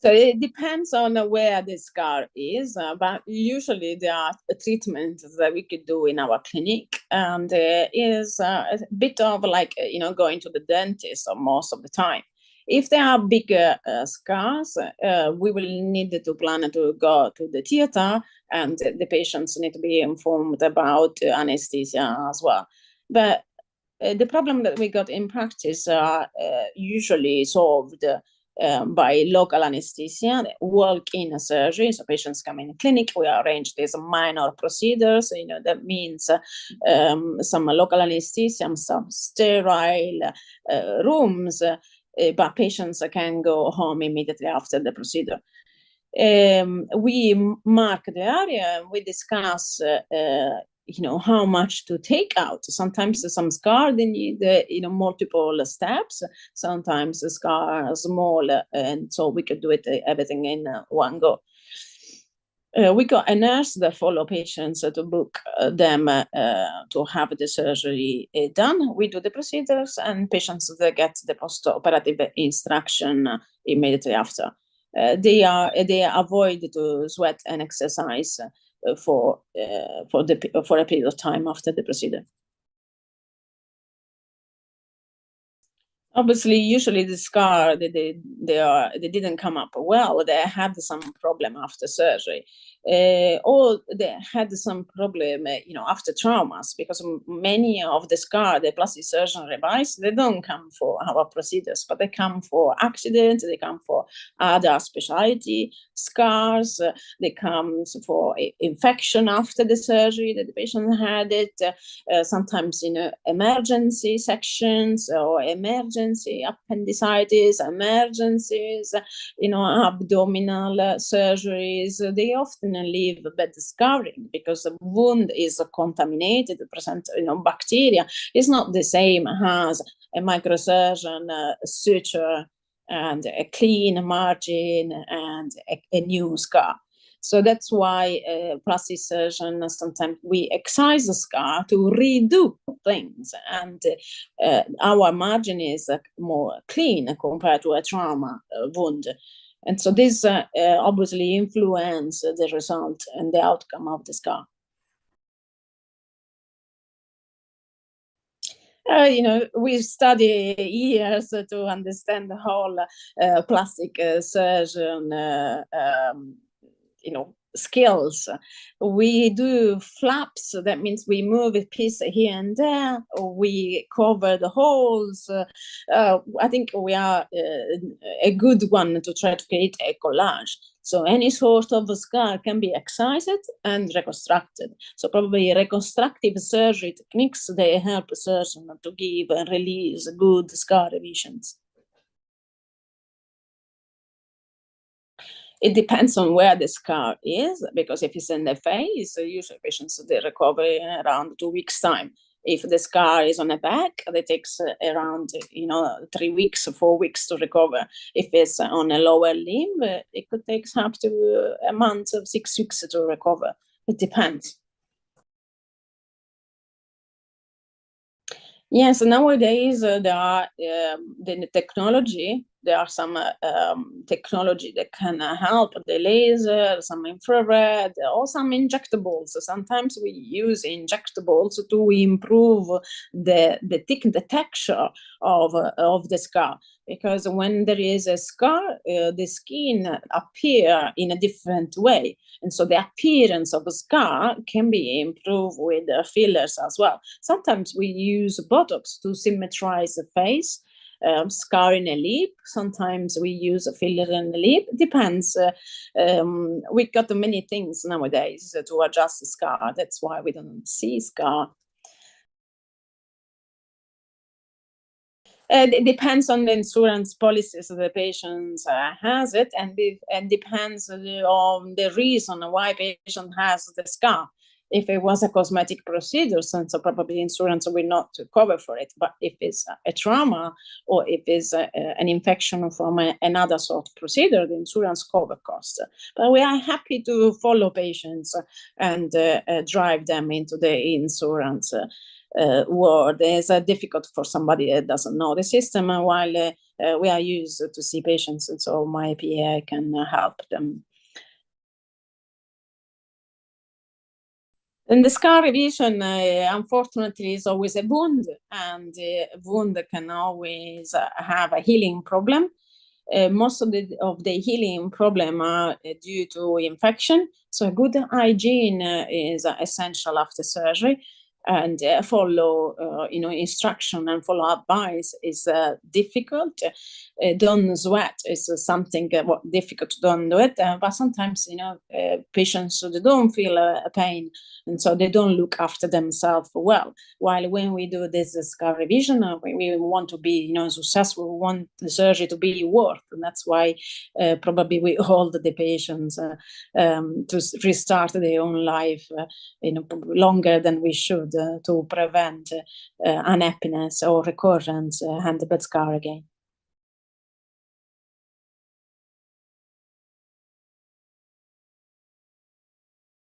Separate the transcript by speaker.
Speaker 1: So it depends on where the scar is, but usually there are treatments that we could do in our clinic, and is a bit of like going to the dentist most of the time. If there are bigger scars, we will need to plan to go to the theater, and the patients need to be informed about anesthesia as well. But the problem that we got in practice are usually solved by local anesthesia, walk-in surgery. So patients come in the clinic, we arrange these minor procedures. That means some local anesthesia, some sterile rooms, but patients can go home immediately after the procedure. We mark the area, we discuss how much to take out. Sometimes some scar they need multiple steps. Sometimes the scar are small, and so we could do it everything in one go. We got a nurse that follow patients to book them to have the surgery done. We do the procedures, and patients that get the post-operative instruction immediately after. They avoid to sweat and exercise for a period of time after the procedure. Obviously, usually the scar they didn't come up well. They had some problem after surgery, or they had some problem, after traumas, because many of the scar the plastic surgeon revise, they don't come for our procedures, but they come for accidents. They come for other specialty scars. They come for infection after the surgery that the patient had it. Sometimes emergency sections or emergency appendicitis, emergencies, abdominal surgeries. They often leave bad scarring because the wound is contaminated, present bacteria. It's not the same as a microsurgeon suture and a clean margin and a new scar. So that's why plastic surgeon, sometimes we excise the scar to redo things, and our margin is more clean compared to a trauma wound. And so this obviously influence the result and the outcome of the scar. We study years to understand the whole plastic surgeon skills. We do flaps, that means we move a piece here and there, we cover the holes. I think we are a good one to try to create a collage. So any sort of scar can be excised and reconstructed. So probably reconstructive surgery techniques, they help a surgeon to give and release good scar revisions. It depends on where the scar is, because if it's in the face, usually patients, they recover in around 2 weeks' time. If the scar is on the back, it takes around 3 weeks, 4 weeks to recover. If it's on a lower limb, it could take up to a month or 6 weeks to recover. It depends. Yes, nowadays there are the technology. There are some technology that can help, the laser, some infrared, or some injectables. So sometimes we use injectables to improve the texture of the scar. Because when there is a scar, the skin appear in a different way. And so the appearance of a scar can be improved with fillers as well. Sometimes we use Botox to symmetrize the face. Scar in a lip, sometimes we use a filler in the lip. Depends. We got many things nowadays to adjust the scar. That's why we don't see scar. It depends on the insurance policies the patient has it, and depends on the reason why patient has the scar. If it was a cosmetic procedure, so probably insurance will not cover for it. But if it's a trauma or if it's an infection from another sort of procedure, the insurance cover costs. But we are happy to follow patients and drive them into the insurance. word is difficult for somebody that doesn't know the system, while we are used to see patients, and so my PA can help them. And the scar revision, unfortunately, is always a wound, and a wound can always have a healing problem. Most of the healing problem are due to infection. So good hygiene is essential after surgery, and follow instruction and follow advice is difficult. Don't sweat is something difficult. Don't do it, but sometimes patients they don't feel a pain, and so they don't look after themselves well. While when we do this scar revision, we want to be successful. We want the surgery to be worth, and that's why probably we hold the patients to restart their own life longer than we should to prevent unhappiness or recurrence and bed scar again.